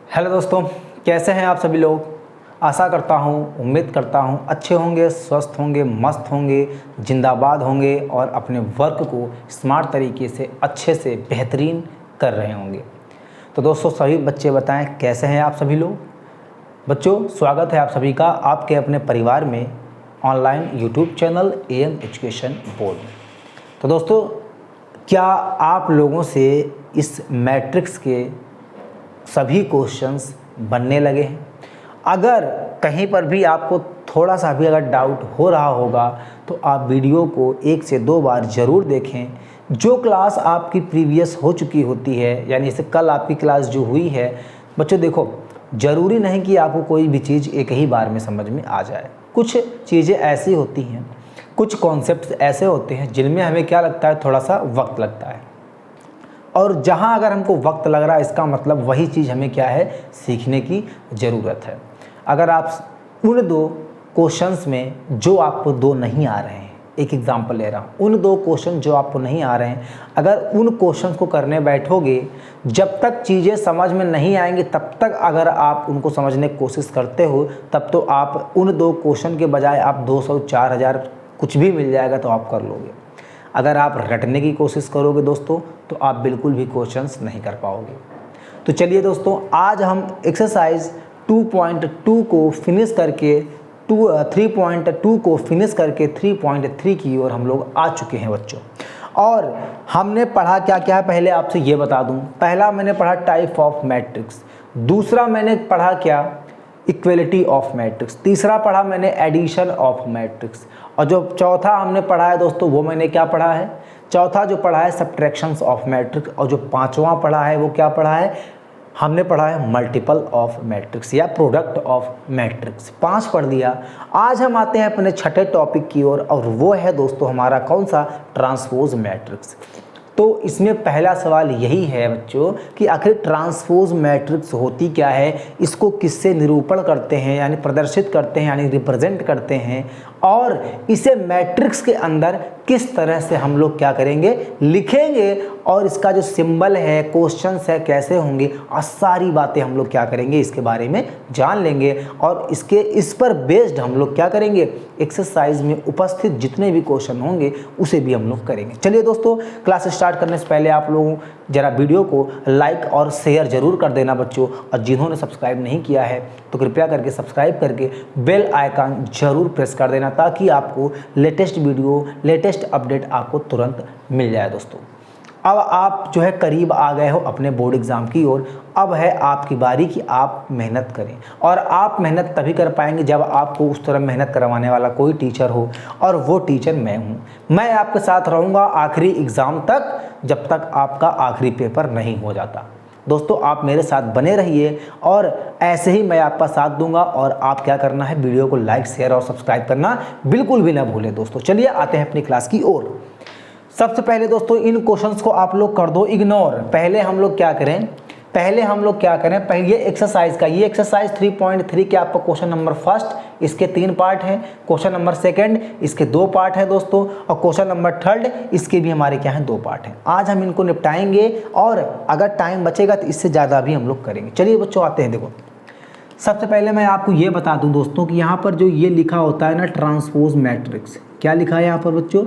Hello दोस्तों, कैसे हैं आप सभी लोग। आशा करता हूँ, उम्मीद करता हूँ अच्छे होंगे, स्वस्थ होंगे, मस्त होंगे, जिंदाबाद होंगे और अपने वर्क को स्मार्ट तरीके से अच्छे से बेहतरीन कर रहे होंगे। तो दोस्तों सभी बच्चे बताएं कैसे हैं आप सभी लोग। बच्चों स्वागत है आप सभी का आपके अपने परिवार में online YouTube channel AM education board में। तो दोस्तों क्या आप लोगों से इस मैट्रिक्स के सभी क्वेश्चंस बनने लगे हैं? अगर कहीं पर भी आपको थोड़ा सा भी अगर डाउट हो रहा होगा तो आप वीडियो को 1 से 2 बार ज़रूर देखें। जो क्लास आपकी प्रीवियस हो चुकी होती है, यानी जैसे कल आपकी क्लास जो हुई है, बच्चों देखो ज़रूरी नहीं कि आपको कोई भी चीज़ एक ही बार में समझ में आ जाए। कुछ चीज़ें ऐसी होती हैं, कुछ कॉन्सेप्ट्स ऐसे होते हैं जिनमें हमें क्या लगता है, थोड़ा सा वक्त लगता है। और जहाँ अगर हमको वक्त लग रहा है इसका मतलब वही चीज़ हमें क्या है, सीखने की ज़रूरत है। अगर आप उन 2 क्वेश्चंस में जो आपको 2 नहीं आ रहे हैं, एक एग्जांपल ले रहा हूँ, उन 2 क्वेश्चन जो आपको नहीं आ रहे हैं, अगर उन क्वेश्चंस को करने बैठोगे, जब तक चीज़ें समझ में नहीं आएंगी तब तक अगर आप उनको समझने की कोशिश करते हो, तब तो आप उन 2 क्वेश्चन के बजाय आप 200, 4000 कुछ भी मिल जाएगा तो आप कर लोगे। अगर आप रटने की कोशिश करोगे दोस्तों तो आप बिल्कुल भी क्वेश्चंस नहीं कर पाओगे। तो चलिए दोस्तों, आज हम एक्सरसाइज 2.2 को फिनिश करके 3.2 को फिनिश करके 3.3 की ओर हम लोग आ चुके हैं बच्चों। और हमने पढ़ा क्या क्या है, पहले आपसे ये बता दूं। पहला मैंने पढ़ा टाइप ऑफ मैट्रिक्स, दूसरा मैंने पढ़ा क्या, इक्वलिटी ऑफ मैट्रिक्स, तीसरा पढ़ा मैंने एडिशन ऑफ मैट्रिक्स, और जो चौथा हमने पढ़ा है दोस्तों वो मैंने क्या पढ़ा है, चौथा जो पढ़ा है सब्ट्रैक्शंस ऑफ मैट्रिक्स, और जो पांचवा पढ़ा है वो क्या पढ़ा है, हमने पढ़ा है मल्टीपल ऑफ मैट्रिक्स या प्रोडक्ट ऑफ मैट्रिक्स। 5 पढ़ दिया। आज हम आते हैं अपने छठे टॉपिक की ओर, और वो है दोस्तों हमारा कौन सा, ट्रांसपोज मैट्रिक्स। तो इसमें पहला सवाल यही है बच्चों कि आखिर ट्रांसपोज मैट्रिक्स होती क्या है, इसको किससे निरूपण करते हैं यानी प्रदर्शित करते हैं यानी रिप्रेजेंट करते हैं, और इसे मैट्रिक्स के अंदर किस तरह से हम लोग क्या करेंगे, लिखेंगे, और इसका जो सिंबल है, क्वेश्चंस है कैसे होंगे, और सारी बातें हम लोग क्या करेंगे इसके बारे में जान लेंगे। और इस पर बेस्ड हम लोग क्या करेंगे, एक्सरसाइज में उपस्थित जितने भी क्वेश्चन होंगे उसे भी हम लोग करेंगे। चलिए दोस्तों, क्लास स्टार्ट करने से पहले आप लोगों जरा वीडियो को लाइक और शेयर जरूर कर देना बच्चों, और जिन्होंने सब्सक्राइब नहीं किया है तो कृपया करके सब्सक्राइब करके बेल आइकन जरूर प्रेस कर देना, ताकि आपको लेटेस्ट वीडियो, लेटेस्ट अपडेट आपको तुरंत मिल जाए दोस्तों। अब आप जो है करीब आ गए हो अपने बोर्ड एग्ज़ाम की ओर। अब है आपकी बारी कि आप मेहनत करें, और आप मेहनत तभी कर पाएंगे जब आपको उस तरह मेहनत करवाने वाला कोई टीचर हो, और वो टीचर मैं हूँ। मैं आपके साथ रहूँगा आखिरी एग्ज़ाम तक, जब तक आपका आखिरी पेपर नहीं हो जाता। दोस्तों आप मेरे साथ बने रहिए, और ऐसे ही मैं आपका साथ दूंगा। और आप क्या करना है, वीडियो को लाइक, शेयर और सब्सक्राइब करना बिल्कुल भी ना भूलें दोस्तों। चलिए आते हैं अपनी क्लास की ओर। सबसे पहले दोस्तों इन क्वेश्चंस को आप लोग कर दो इग्नोर। पहले हम लोग क्या करें, पहले ये एक्सरसाइज का, ये एक्सरसाइज 3.3 के आपका क्वेश्चन नंबर फर्स्ट, इसके 3 पार्ट हैं। क्वेश्चन नंबर सेकंड, इसके 2 पार्ट हैं दोस्तों, और क्वेश्चन नंबर थर्ड, इसके भी हमारे क्या हैं 2 पार्ट हैं। आज हम इनको निपटाएंगे, और अगर टाइम बचेगा तो इससे ज़्यादा भी हम लोग करेंगे। चलिए बच्चों आते हैं। देखो सबसे पहले मैं आपको ये बता दूं दोस्तों कि यहाँ पर जो ये लिखा होता है ना, ट्रांसपोज मैट्रिक्स, क्या लिखा है यहाँ पर बच्चों,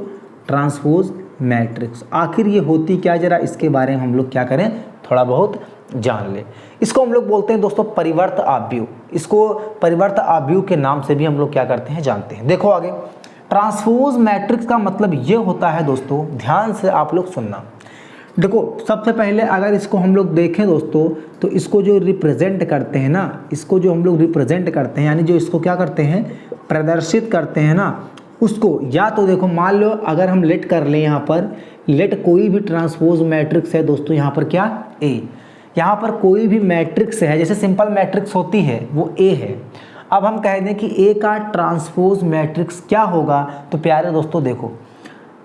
ट्रांसपोज मैट्रिक्स। आखिर ये होती क्या, जरा इसके बारे में हम लोग क्या करें, थोड़ा बहुत जान ले। इसको हम लोग बोलते हैं दोस्तों परिवर्त आव्यूह। इसको परिवर्त आव्यूह के नाम से भी हम लोग क्या करते हैं, जानते हैं। देखो आगे, ट्रांसपोज मैट्रिक्स का मतलब ये होता है दोस्तों, ध्यान से आप लोग सुनना। देखो सबसे पहले अगर इसको हम लोग देखें दोस्तों, तो इसको जो रिप्रेजेंट करते हैं ना, इसको जो हम लोग रिप्रेजेंट करते हैं, यानी जो इसको क्या करते हैं, प्रदर्शित करते हैं ना, उसको या तो देखो मान लो अगर हम लेट कर लें, यहाँ पर लेट कोई भी ट्रांसपोज मैट्रिक्स है दोस्तों, यहाँ पर क्या ए, यहाँ पर कोई भी मैट्रिक्स है, जैसे सिंपल मैट्रिक्स होती है वो ए है। अब हम कह दें कि ए का ट्रांसपोज मैट्रिक्स क्या होगा, तो प्यारे दोस्तों देखो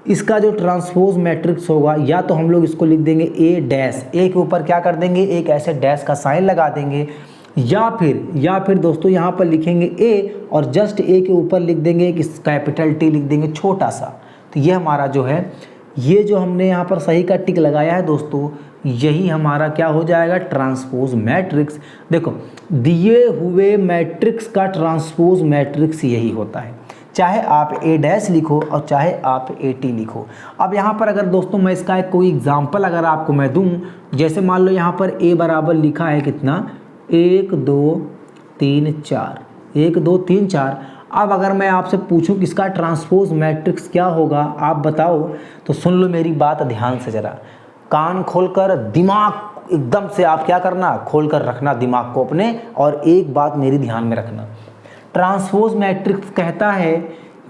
इसका जो ट्रांसपोज मैट्रिक्स होगा, या तो हम लोग इसको लिख देंगे ए डैश, ए के ऊपर क्या कर देंगे, एक ऐसे डैश का साइन लगा देंगे, या फिर दोस्तों यहाँ पर लिखेंगे ए और जस्ट ए के ऊपर लिख देंगे एक कैपिटल टी लिख देंगे छोटा सा। तो ये हमारा जो है, ये जो हमने यहाँ पर सही का टिक लगाया है दोस्तों, यही हमारा क्या हो जाएगा, ट्रांसपोज मैट्रिक्स। देखो दिए हुए मैट्रिक्स का ट्रांसपोज मैट्रिक्स यही होता है, चाहे आप ए डैश लिखो और चाहे आप ए टी लिखो। अब यहाँ पर अगर दोस्तों मैं इसका एक कोई एग्जांपल अगर आपको मैं दूँ, जैसे मान लो यहाँ पर ए बराबर लिखा है कितना, 1 2 3 4, 1 2 3 4। अब अगर मैं आपसे पूछूं कि इसका ट्रांसपोज मैट्रिक्स क्या होगा, आप बताओ, तो सुन लो मेरी बात ध्यान से, ज़रा कान खोलकर, दिमाग एकदम से आप क्या करना, खोलकर रखना दिमाग को अपने, और एक बात मेरी ध्यान में रखना। ट्रांसपोज मैट्रिक्स कहता है,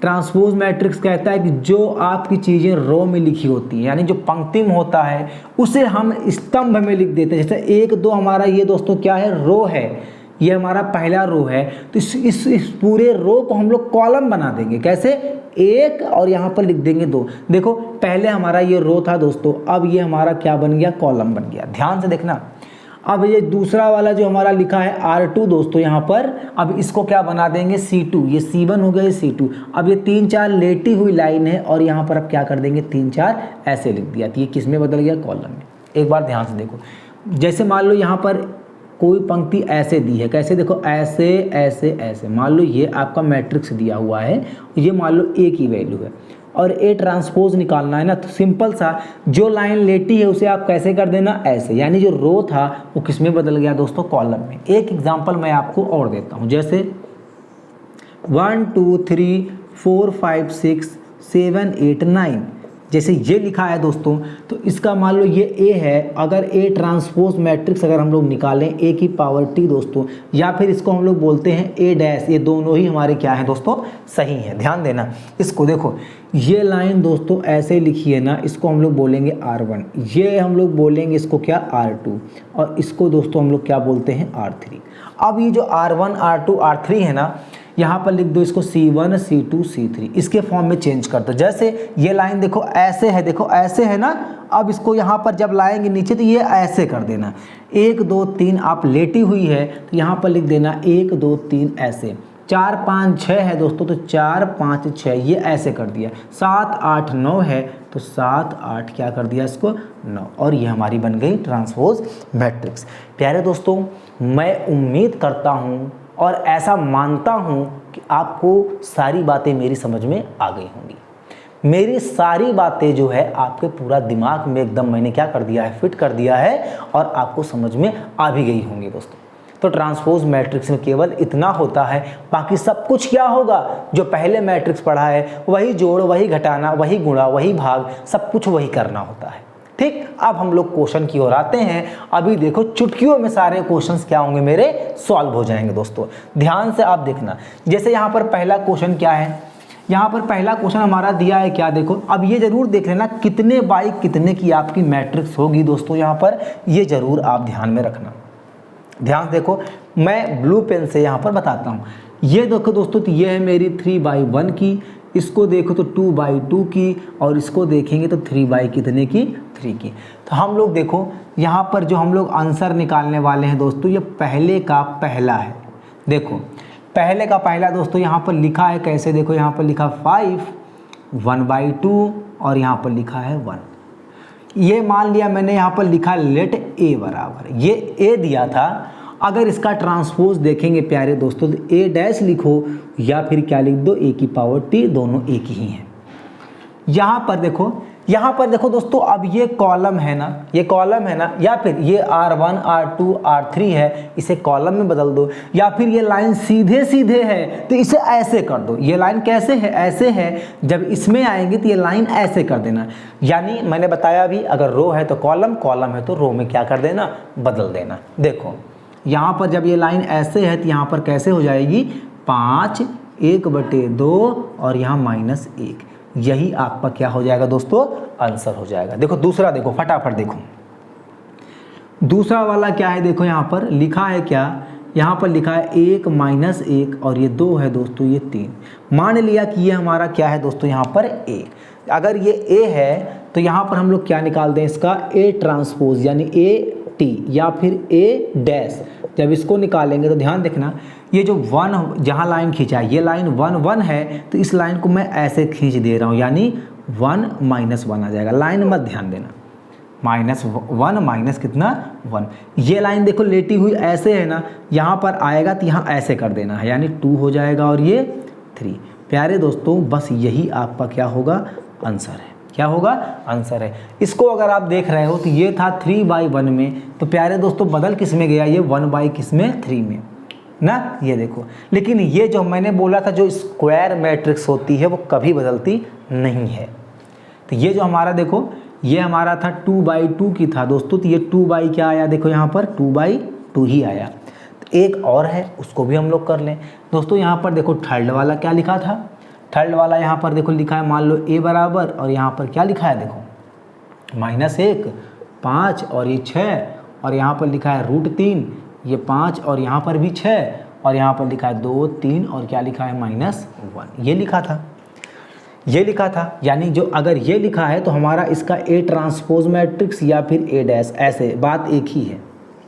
ट्रांसपोज मैट्रिक्स कहता है कि जो आपकी चीज़ें रो में लिखी होती हैं, यानी जो पंक्ति में होता है उसे हम स्तंभ में लिख देते हैं। जैसे 1 2 हमारा ये दोस्तों क्या है, रो है, ये हमारा पहला रो है, तो इस पूरे रो को हम लोग कॉलम बना देंगे। कैसे, 1 और यहाँ पर लिख देंगे 2। देखो पहले हमारा ये रो था दोस्तों, अब ये हमारा क्या बन गया, कॉलम बन गया। ध्यान से देखना। अब ये दूसरा वाला जो हमारा लिखा है R2 दोस्तों यहाँ पर, अब इसको क्या बना देंगे, C2, ये C1 हो गया, ये C2। अब ये 3 4 लेटी हुई लाइन है, और यहाँ पर अब क्या कर देंगे, 3 4 ऐसे लिख दिया, तो ये किस में बदल गया, कॉलम में। एक बार ध्यान से देखो, जैसे मान लो यहाँ पर कोई पंक्ति ऐसे दी है, कैसे, देखो ऐसे ऐसे ऐसे, मान लो ये आपका मैट्रिक्स दिया हुआ है, ये मान लो ए की वैल्यू है, और ए ट्रांसपोज निकालना है ना, तो सिंपल सा, जो लाइन लेटी है उसे आप कैसे कर देना, ऐसे, यानी जो रो था वो किस में बदल गया दोस्तों, कॉलम में। एक एग्जांपल मैं आपको और देता हूँ, जैसे 1 2 3 4 5 6 7 8 9, जैसे ये लिखा है दोस्तों, तो इसका मान लो ये ए है, अगर ए ट्रांसपोज मैट्रिक्स अगर हम लोग निकालें ए की पावर टी दोस्तों, या फिर इसको हम लोग बोलते हैं ए डैश, ये दोनों ही हमारे क्या है दोस्तों, सही है। ध्यान देना, इसको देखो, ये लाइन दोस्तों ऐसे लिखी है ना, इसको हम लोग बोलेंगे R1, ये हम लोग बोलेंगे इसको क्या, R2, और इसको दोस्तों हम लोग क्या बोलते हैं, R3। अब ये जो R1 R2 R3 है ना, यहाँ पर लिख दो इसको C1 C2 C3, इसके फॉर्म में चेंज कर दो। जैसे ये लाइन देखो ऐसे है, देखो ऐसे है ना, अब इसको यहाँ पर जब लाएंगे नीचे तो ये ऐसे कर देना, 1 2 3 आप लेटी हुई है तो यहाँ पर लिख देना 1 2 3 ऐसे, 4 5 6 है दोस्तों तो 4 5 6 ये ऐसे कर दिया, 7 8 9 है तो 7 8 क्या कर दिया इसको 9, और ये हमारी बन गई ट्रांसपोज मैट्रिक्स। प्यारे दोस्तों, मैं उम्मीद करता हूँ और ऐसा मानता हूँ कि आपको सारी बातें मेरी समझ में आ गई होंगी। मेरी सारी बातें जो है आपके पूरा दिमाग में एकदम मैंने क्या कर दिया है, फिट कर दिया है, और आपको समझ में आ भी गई होंगी दोस्तों। तो ट्रांसपोज मैट्रिक्स में केवल इतना होता है, बाकी सब कुछ क्या होगा, जो पहले मैट्रिक्स पढ़ा है वही जोड़, वही घटाना, वही गुणा, वही भाग, सब कुछ वही करना होता है। ठीक, अब हम लोग क्वेश्चन की ओर आते हैं। अभी देखो चुटकियों में सारे क्वेश्चंस क्या होंगे मेरे, सॉल्व हो जाएंगे दोस्तों। ध्यान से आप देखना, जैसे यहाँ पर पहला क्वेश्चन क्या है, यहाँ पर पहला क्वेश्चन हमारा दिया है क्या, देखो अब ये जरूर देख लेना कितने बाई कितने की आपकी मैट्रिक्स होगी दोस्तों, यहाँ पर ये जरूर आप ध्यान में रखना। ध्यान देखो, मैं ब्लू पेन से यहाँ पर बताता हूँ। ये देखो दोस्तों, तो ये है मेरी 3/1 की, इसको देखो तो 2/2 की, और इसको देखेंगे तो 3 कितने की, 3 की। तो हम लोग देखो यहाँ पर जो हम लोग आंसर निकालने वाले हैं दोस्तों, ये पहले का पहला है। देखो पहले का पहला दोस्तों यहाँ पर लिखा है कैसे, देखो यहाँ पर लिखा 5 1/2 और यहाँ पर लिखा है 1। ये मान लिया मैंने यहाँ पर लिखा लेट ए बराबर, ये ए दिया था। अगर इसका ट्रांसपोज देखेंगे प्यारे दोस्तों तो ए डैश लिखो या फिर क्या लिख दो, ए की पावर टी, दोनों एक ही हैं। यहाँ पर देखो दोस्तों, अब ये कॉलम है ना, ये कॉलम है ना, या फिर ये R1 R2 R3 है, इसे कॉलम में बदल दो, या फिर ये लाइन सीधे सीधे है तो इसे ऐसे कर दो। ये लाइन कैसे है, ऐसे है, जब इसमें आएंगे तो ये लाइन ऐसे कर देना। यानी मैंने बताया भी, अगर रो है तो कॉलम, कॉलम है तो रो में क्या कर देना, बदल देना। देखो यहाँ पर जब ये लाइन ऐसे है तो यहाँ पर कैसे हो जाएगी, 5 1/2 और यहाँ -1, यही आपका क्या हो जाएगा दोस्तों, आंसर हो जाएगा। देखो दूसरा, देखो फटाफट देखो दूसरा वाला क्या है, देखो यहाँ पर लिखा है क्या, यहाँ पर लिखा है 1 -1 और ये 2 है दोस्तों, ये 3। मान लिया कि ये हमारा क्या है दोस्तों, यहाँ पर ए। अगर ये ए है तो यहाँ पर हम लोग क्या निकाल दें, इसका ए ट्रांसपोज यानी ए टी या फिर ए डैश। जब इसको निकालेंगे तो ध्यान देखना, ये जो 1 जहाँ लाइन खींचा है, ये लाइन 1 1 है, तो इस लाइन को मैं ऐसे खींच दे रहा हूँ, यानी 1 -1 आ जाएगा। लाइन मत ध्यान देना, -1 माइनस कितना 1। ये लाइन देखो लेटी हुई ऐसे है ना, यहाँ पर आएगा तो यहाँ ऐसे कर देना है, यानी 2 हो जाएगा और ये 3। प्यारे दोस्तों बस यही आपका क्या होगा, आंसर है। क्या होगा, आंसर है। इसको अगर आप देख रहे हो तो ये था 3/1 में, तो प्यारे दोस्तों बदल किस में गया, ये 1/3 में ना, ये देखो। लेकिन ये जो मैंने बोला था जो स्क्वायर मैट्रिक्स होती है वो कभी बदलती नहीं है। तो ये जो हमारा देखो, ये हमारा था 2/2 की था दोस्तों, तो ये 2 क्या आया, देखो यहाँ पर 2/2 ही आया। तो एक और है, उसको भी हम लोग कर लें दोस्तों। यहाँ पर देखो थर्ड वाला क्या लिखा था, थर्ड वाला यहाँ पर देखो लिखा है, मान लो a बराबर, और यहाँ पर क्या लिखा है देखो -1 5 और ये 6, और यहाँ पर लिखा है √3, ये 5 और यहाँ पर भी 6, और यहाँ पर लिखा है 2 3 और क्या लिखा है -1। ये लिखा था, ये लिखा था। यानी जो अगर ये लिखा है तो हमारा इसका A ट्रांसपोज मैट्रिक्स या फिर A', ऐसे बात एक ही है।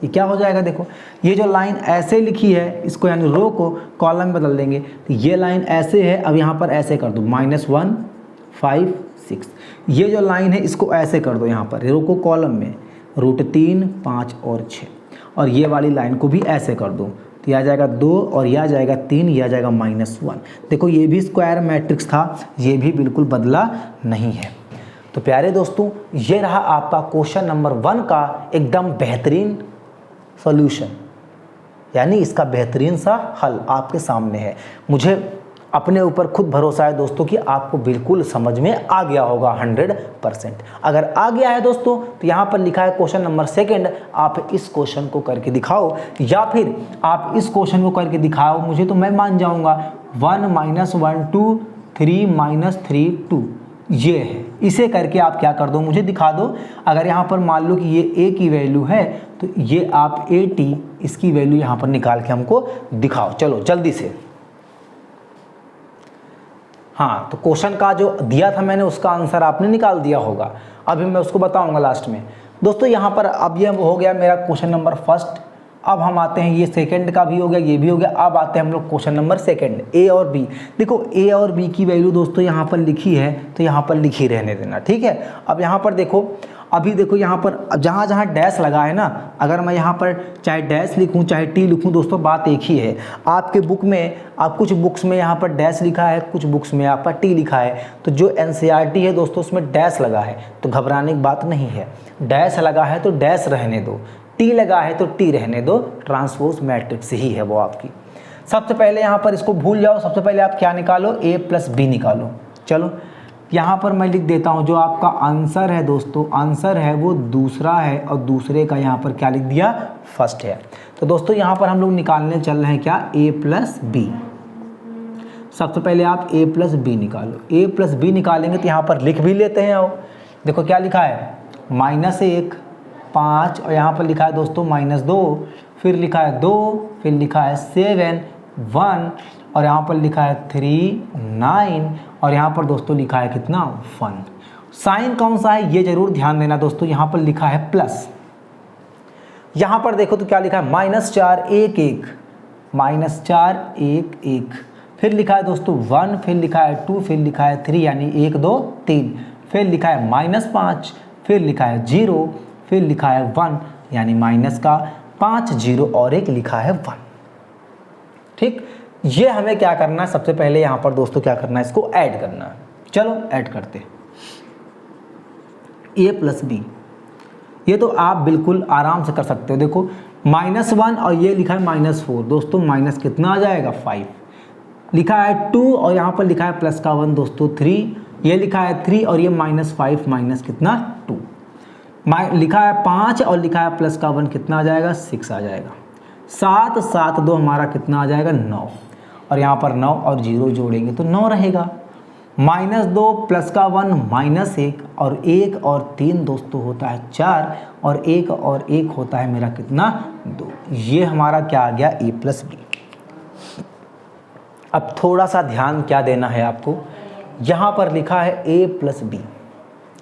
ये क्या हो जाएगा, देखो ये जो लाइन ऐसे लिखी है इसको यानी रो को कॉलम में बदल देंगे, तो ये लाइन ऐसे है, अब यहाँ पर ऐसे कर दो -1 5 6। ये जो लाइन है इसको ऐसे कर दो, यहाँ पर रो को कॉलम में √3 5 और 6, और ये वाली लाइन को भी ऐसे कर दो, तो यह आ जाएगा 2 और यह आ जाएगा 3, यह आ जाएगा -1। देखो ये भी स्क्वायर मैट्रिक्स था, ये भी बिल्कुल बदला नहीं है। तो प्यारे दोस्तों ये रहा आपका क्वेश्चन नंबर 1 का एकदम बेहतरीन सॉल्यूशन, यानी इसका बेहतरीन सा हल आपके सामने है। मुझे अपने ऊपर खुद भरोसा है दोस्तों कि आपको बिल्कुल समझ में आ गया होगा 100%। अगर आ गया है दोस्तों तो यहाँ पर लिखा है क्वेश्चन नंबर 2, आप इस क्वेश्चन को करके दिखाओ, या फिर आप इस क्वेश्चन को करके दिखाओ, मुझे तो मैं मान जाऊँगा 1 - 1 2 3 - 3 2, ये है। इसे करके आप क्या कर दो, मुझे दिखा दो। अगर यहाँ पर मान लो कि ये a की वैल्यू है तो ये आप AT इसकी वैल्यू यहाँ पर निकाल के हमको दिखाओ। चलो जल्दी से। हाँ, तो क्वेश्चन का जो दिया था मैंने उसका आंसर आपने निकाल दिया होगा, अभी मैं उसको बताऊंगा लास्ट में। दोस्तों यहाँ पर अब ये हो गया मेरा क्वेश्चन नंबर 1। अब हम आते हैं, ये सेकंड का भी हो गया, ये भी हो गया। अब आते हैं हम लोग क्वेश्चन नंबर 2, A और B। देखो A और B की वैल्यू दोस्तों यहाँ पर लिखी है तो यहाँ पर लिखी रहने देना, ठीक है। अब यहाँ पर देखो, अभी देखो यहाँ पर जहाँ जहाँ डैश लगा है ना, अगर मैं यहाँ पर चाहे डैश लिखूँ चाहे T लिखूँ दोस्तों, बात एक ही है। आपके बुक में, आप कुछ बुक्स में यहाँ पर डैश लिखा है, कुछ बुक्स में आपका T लिखा है। तो जो NCERT है दोस्तों उसमें डैश लगा है, तो घबराने की बात नहीं है। डैश लगा है तो डैश रहने दो, T लगा है तो T रहने दो, ट्रांसपोज मैट्रिक्स ही है वो आपकी। सबसे पहले यहाँ पर इसको भूल जाओ, सबसे पहले आप क्या निकालो, A + B निकालो। चलो यहाँ पर मैं लिख देता हूँ, जो आपका आंसर है दोस्तों, आंसर है वो दूसरा है, और दूसरे का यहाँ पर क्या लिख दिया, फर्स्ट है। तो दोस्तों यहाँ पर हम लोग निकालने चल रहे हैं क्या, A + B। सबसे पहले आप A + B निकालो। A + B निकालेंगे तो यहाँ पर लिख भी लेते हैं। आओ देखो क्या लिखा है, -1 5, और यहाँ पर लिखा है दोस्तों -2, फिर लिखा है 2, फिर लिखा है 7 1, और यहाँ पर लिखा है 3 9, और यहाँ पर दोस्तों लिखा है कितना, 1। साइन कौन सा है ये जरूर ध्यान देना दोस्तों, यहाँ पर लिखा है प्लस। यहाँ पर देखो तो क्या लिखा है, -4 1 1, -4 1 1, फिर लिखा है दोस्तों 1, फिर लिखा है 2, फिर लिखा है 3, यानी 1 2 3, फिर लिखा है -5, फिर लिखा है 0, फिर लिखा है 1, यानी माइनस का 5 0 और 1 लिखा है 1। ठीक, ये हमें क्या करना है, सबसे पहले यहाँ पर दोस्तों क्या करना है, इसको ऐड करना है। चलो ऐड करते हैं, A + B। ये तो आप बिल्कुल आराम से कर सकते हो। देखो -1 और ये लिखा है -4, दोस्तों माइनस कितना आ जाएगा, 5। लिखा है 2 और यहाँ पर लिखा है प्लस का 1 दोस्तों 3, ये लिखा है 3 और ये -5 माइनस कितना 2, लिखा है 5 और लिखा है प्लस का 1 कितना आ जाएगा, 6 आ जाएगा। 7 7 2 हमारा कितना आ जाएगा, 9, और यहाँ पर 9 और 0 जोड़ेंगे तो 9 रहेगा। -2 प्लस का 1 -1, और 1 और 3 दोस्तों होता है 4, और 1 और 1 होता है मेरा कितना, 2। ये हमारा क्या आ गया, A + B। अब थोड़ा सा ध्यान क्या देना है आपको, यहाँ पर लिखा है A + B,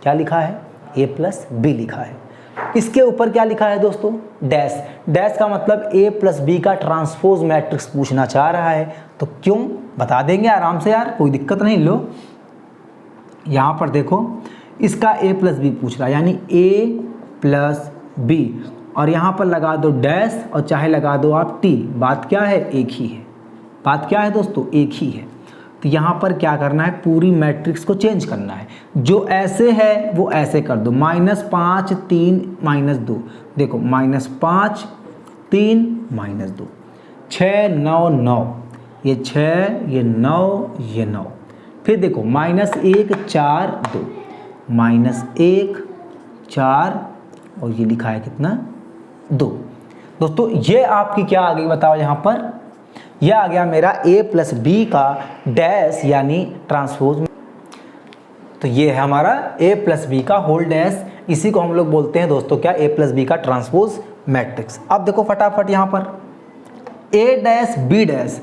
क्या लिखा है, A + B लिखा है। इसके ऊपर क्या लिखा है दोस्तों, डैश। डैश का मतलब A + B का ट्रांसपोज मैट्रिक्स पूछना चाह रहा है, तो क्यों बता देंगे आराम से यार, कोई दिक्कत नहीं। लो यहाँ पर देखो, इसका A + B पूछ रहा है, यानी A प्लस बी, और यहाँ पर लगा दो डैश और चाहे लगा दो आप टी। बात क्या है? एक ही है। बात क्या है दोस्तों? एक ही है। तो यहाँ पर क्या करना है? पूरी मैट्रिक्स को चेंज करना है। जो ऐसे है वो ऐसे कर दो, -5 3 -2। देखो -5 3 -2, 6 9 9, ये 6 ये 9 ये 9। फिर देखो -1 4 2, -1 4 और ये लिखा है कितना? 2। दोस्तों ये आपकी क्या आ गई बताओ? यहाँ पर यह आ गया मेरा a प्लस बी का डैश यानी ट्रांसपोज। तो ये है हमारा a प्लस बी का होल डैश। इसी को हम लोग बोलते हैं दोस्तों क्या? a प्लस बी का ट्रांसपोज मैट्रिक्स। अब देखो फटाफट यहाँ पर a डैश b डैश।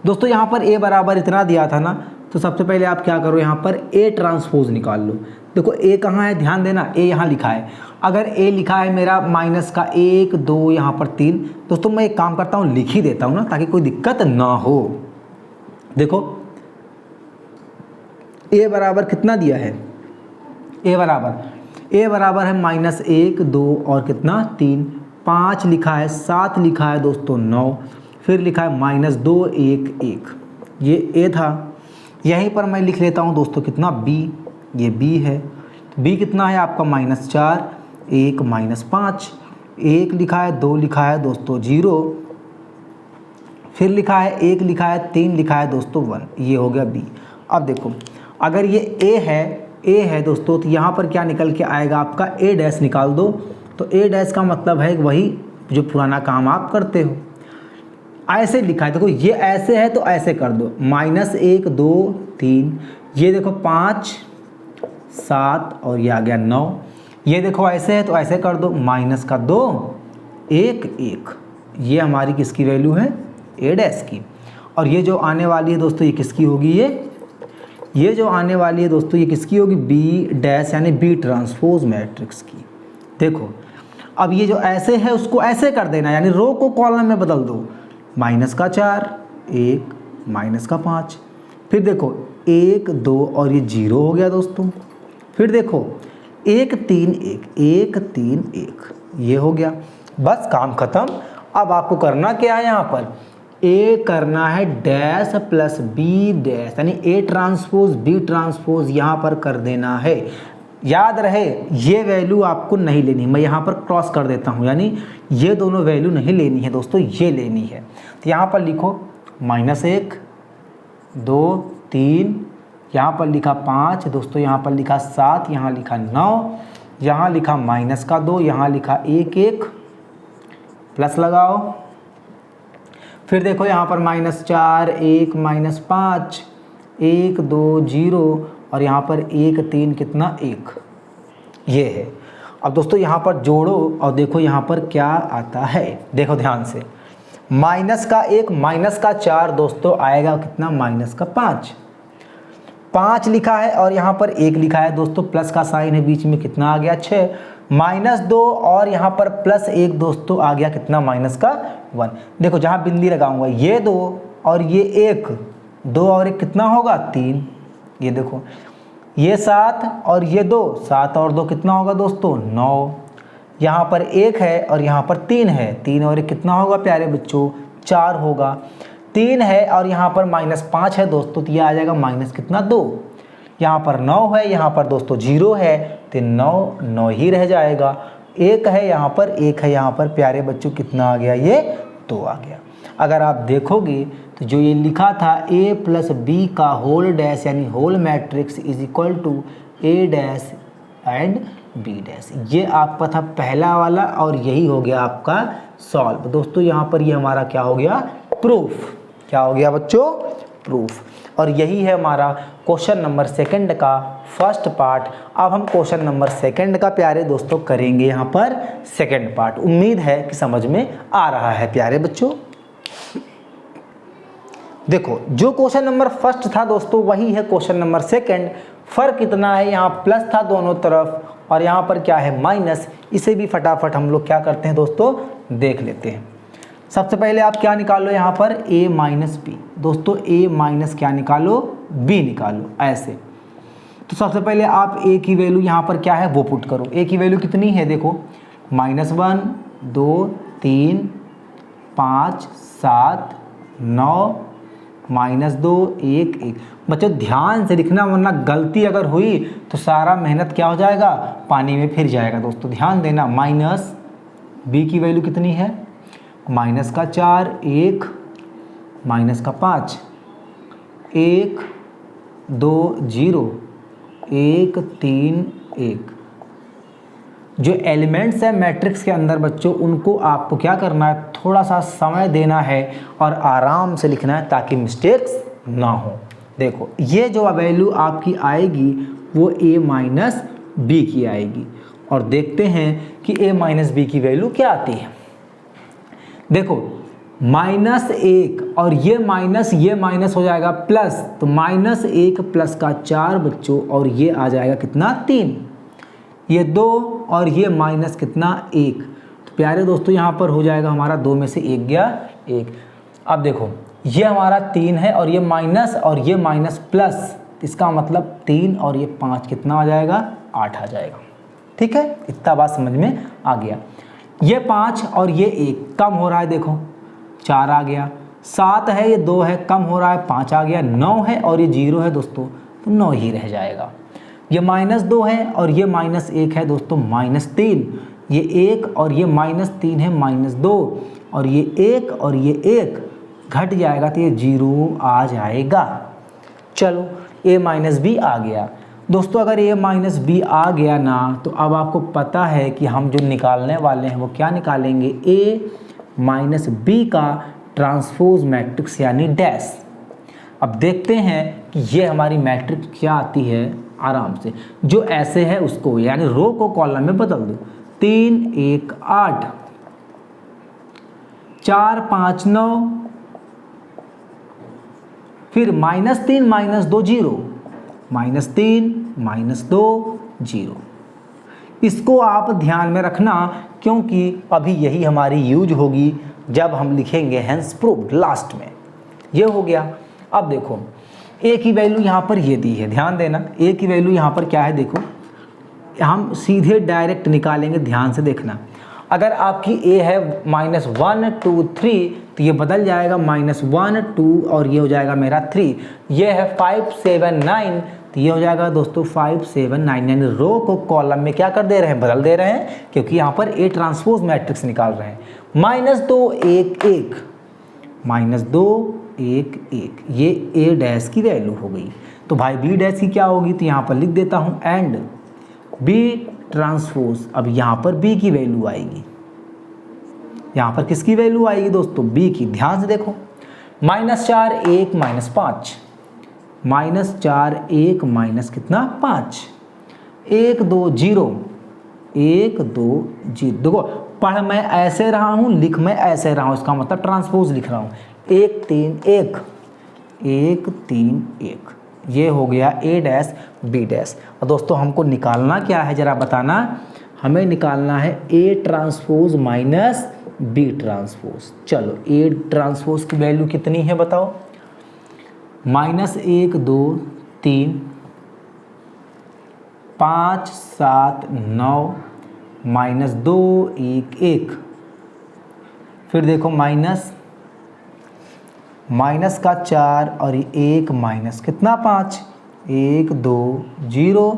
दोस्तों यहाँ पर a बराबर इतना दिया था ना, तो सबसे पहले आप क्या करो? यहाँ पर a ट्रांसपोज निकाल लो। देखो a कहाँ है? ध्यान देना, a यहाँ लिखा है। अगर a लिखा है मेरा माइनस का 1 2 यहाँ पर 3, दोस्तों मैं एक काम करता हूँ, लिख ही देता हूँ ना, ताकि कोई दिक्कत ना हो। देखो a बराबर कितना दिया है? a बराबर है -1 2 और कितना? 3, 5 लिखा है, 7 लिखा है दोस्तों, 9, फिर लिखा है -2 1 1। ये a था। यहीं पर मैं लिख लेता हूँ दोस्तों कितना? b। ये b है। b कितना है आपका? -4 1 -5, 1 लिखा है, 2 लिखा है दोस्तों 0, फिर लिखा है 1 लिखा है, 3 लिखा है दोस्तों 1। ये हो गया b। अब देखो अगर ये a है दोस्तों, तो यहाँ पर क्या निकल के आएगा आपका? a डैश निकाल दो। तो a डैश का मतलब है वही जो पुराना काम आप करते हो। ऐसे लिखा है, देखो ये ऐसे है तो ऐसे कर दो, -1 2 3, ये देखो 5 7 और ये आ गया 9। ये देखो ऐसे है तो ऐसे कर दो, -2 1 1। ये हमारी किसकी वैल्यू है? a डैश की। और ये जो आने वाली है दोस्तों, ये किसकी होगी? ये जो आने वाली है दोस्तों, ये किसकी होगी? b डैश यानी b ट्रांसपोज मैट्रिक्स की। देखो अब ये जो ऐसे है उसको ऐसे कर देना, यानी रो को कॉलम में बदल दो, -4 1 -5। फिर देखो 1 2 और ये 0 हो गया दोस्तों। फिर देखो 1 3 1 1 3 1, ये हो गया। बस काम खत्म। अब आपको करना क्या है? यहाँ पर a करना है डैश प्लस b डैश, यानी a ट्रांसपोज b ट्रांसपोज यहाँ पर कर देना है। याद रहे ये वैल्यू आपको नहीं लेनी, मैं यहाँ पर क्रॉस कर देता हूँ, यानी ये दोनों वैल्यू नहीं लेनी है दोस्तों, ये लेनी है। तो यहाँ पर लिखो -1 2 3, यहाँ पर लिखा 5 दोस्तों, यहाँ पर लिखा 7, यहाँ लिखा 9, यहाँ लिखा -2, यहाँ लिखा 1 1, प्लस लगाओ। फिर देखो यहाँ पर -4 1 -5 1 2 0 और यहाँ पर 1 3 कितना? 1, ये है। अब दोस्तों यहाँ पर जोड़ो और देखो यहाँ पर क्या आता है। देखो ध्यान से, -1 -4 दोस्तों आएगा कितना? -5। 5 लिखा है और यहाँ पर 1 लिखा है दोस्तों, प्लस का साइन है बीच में, कितना आ गया? 6। -2 और यहाँ पर +1 दोस्तों आ गया कितना? -1। देखो जहाँ बिंदी लगाऊंगा, ये 2 और ये 1, 2 और 1 कितना होगा? 3। ये देखो ये 7 और ये 2, 7 और 2 कितना होगा दोस्तों? 9। यहाँ पर 1 है और यहाँ पर 3 है, 3 और 1 कितना होगा प्यारे बच्चों? 4 होगा। 3 है और यहाँ पर -5 है दोस्तों, तो ये आ जाएगा माइनस कितना? 2। यहाँ पर 9 है, यहाँ पर दोस्तों 0 है, तो 9 9 ही रह जाएगा। 1 है यहाँ पर, 1 है यहाँ पर, प्यारे बच्चों कितना आ गया? ये 2 आ गया। अगर आप देखोगे तो जो ये लिखा था a प्लस बी का होल डैश यानी whole matrix is equal to a dash and b dash, ये आपका था पहला वाला और यही हो गया आपका सॉल्व। दोस्तों यहाँ पर ये हमारा क्या हो गया? प्रूफ। क्या हो गया बच्चों? प्रूफ। और यही है हमारा क्वेश्चन नंबर 2 का फर्स्ट पार्ट। अब हम क्वेश्चन नंबर 2 का प्यारे दोस्तों करेंगे यहाँ पर सेकंड पार्ट। उम्मीद है कि समझ में आ रहा है प्यारे बच्चों। देखो जो क्वेश्चन नंबर फर्स्ट था दोस्तों वही है क्वेश्चन नंबर 2। फर्क इतना है, यहाँ प्लस था दोनों तरफ और यहाँ पर क्या है? माइनस। इसे भी फटाफट हम लोग क्या करते हैं दोस्तों? देख लेते हैं। सबसे पहले आप क्या निकालो यहाँ पर? a minus B. दोस्तों a माइनस क्या निकालो? b निकालो, ऐसे। तो सबसे पहले आप a की वैल्यू यहाँ पर क्या है वो पुट करो। a की वैल्यू कितनी है? देखो -1 2 3 5 7 9 -2 1 1। बच्चों ध्यान से लिखना, वरना गलती अगर हुई तो सारा मेहनत क्या हो जाएगा, पानी में फिर जाएगा। दोस्तों ध्यान देना, माइनस बी की वैल्यू कितनी है, -4 1 -5 1 2 0 1 3 1। जो एलिमेंट्स हैं मैट्रिक्स के अंदर बच्चों, उनको आपको क्या करना है, थोड़ा सा समय देना है और आराम से लिखना है ताकि मिस्टेक्स ना हो। देखो ये जो वैल्यू आपकी आएगी वो a माइनस बी की आएगी, और देखते हैं कि a माइनस बी की वैल्यू क्या आती है। देखो -1 और ये माइनस हो जाएगा प्लस, तो -1 प्लस का 4 बच्चों, और ये आ जाएगा कितना 3, ये 2 और ये माइनस कितना 1। तो प्यारे दोस्तों यहाँ पर हो जाएगा हमारा 2 में से 1 गया 1। अब देखो ये हमारा 3 है और ये माइनस प्लस, इसका मतलब 3 और ये 5 कितना आ जाएगा 8 आ जाएगा। ठीक है, इतना बात समझ में आ गया। ये 5 और ये 1 कम हो रहा है, देखो 4 आ गया, 7 है ये 2 है कम हो रहा है 5 आ गया, 9 है और ये 0 है दोस्तों, तो 9 ही रह जाएगा। ये -2 है और ये -1 है दोस्तों, -3, ये 1 और ये -3 है -2, और ये 1 और ये 1 घट जाएगा तो ये 0 आ जाएगा। चलो a माइनस बी आ गया दोस्तों। अगर a माइनस बी आ गया ना, तो अब आपको पता है कि हम जो निकालने वाले हैं वो क्या निकालेंगे, a माइनस बी का ट्रांसपोज मैट्रिक्स यानी डैश। अब देखते हैं कि ये हमारी मैट्रिक्स क्या आती है। आराम से जो ऐसे है उसको यानी रो को कॉलम में बदल दो, 3 1 8 4 5 9, फिर -3 -2 0, -3 -2 0। इसको आप ध्यान में रखना क्योंकि अभी यही हमारी यूज होगी जब हम लिखेंगे हेंस प्रूव्ड लास्ट में। ये हो गया। अब देखो a की वैल्यू यहाँ पर ये दी है, ध्यान देना a की वैल्यू यहाँ पर क्या है, देखो हम सीधे डायरेक्ट निकालेंगे, ध्यान से देखना। अगर आपकी a है -1 2 3, तो ये बदल जाएगा -1 2 और ये हो जाएगा मेरा 3। ये है 5 7 9, तो ये हो जाएगा दोस्तों 5 7 9, यानी रो को कॉलम में क्या कर दे रहे हैं, बदल दे रहे हैं, क्योंकि यहाँ पर a ट्रांसपोज मैट्रिक्स निकाल रहे हैं। -2 1 1 -2 1 1, ये a डैश की वैल्यू हो गई। तो भाई b डैश की क्या होगी, तो यहाँ पर लिख देता हूँ एंड b ट्रांसपोज। अब यहाँ पर b की वैल्यू आएगी, यहाँ पर किसकी वैल्यू आएगी दोस्तों, b की। ध्यान से देखो -4 1 -5, -4 1 माइनस कितना 5, 1 2 0 1 2 0। देखो पढ़ मैं ऐसे रहा हूँ, लिख मैं ऐसे रहा हूँ, इसका मतलब ट्रांसपोज लिख रहा हूँ। 1 3 1 1 3 1, ये हो गया a डैश b डैश। और दोस्तों हमको निकालना क्या है जरा बताना, हमें निकालना है a transpose minus b transpose. चलो a ट्रांसपोज की वैल्यू कितनी है बताओ, -1 2 3 5 7 9 -2 1 1, फिर देखो माइनस का 4 और 1 माइनस कितना 5, 1 2 0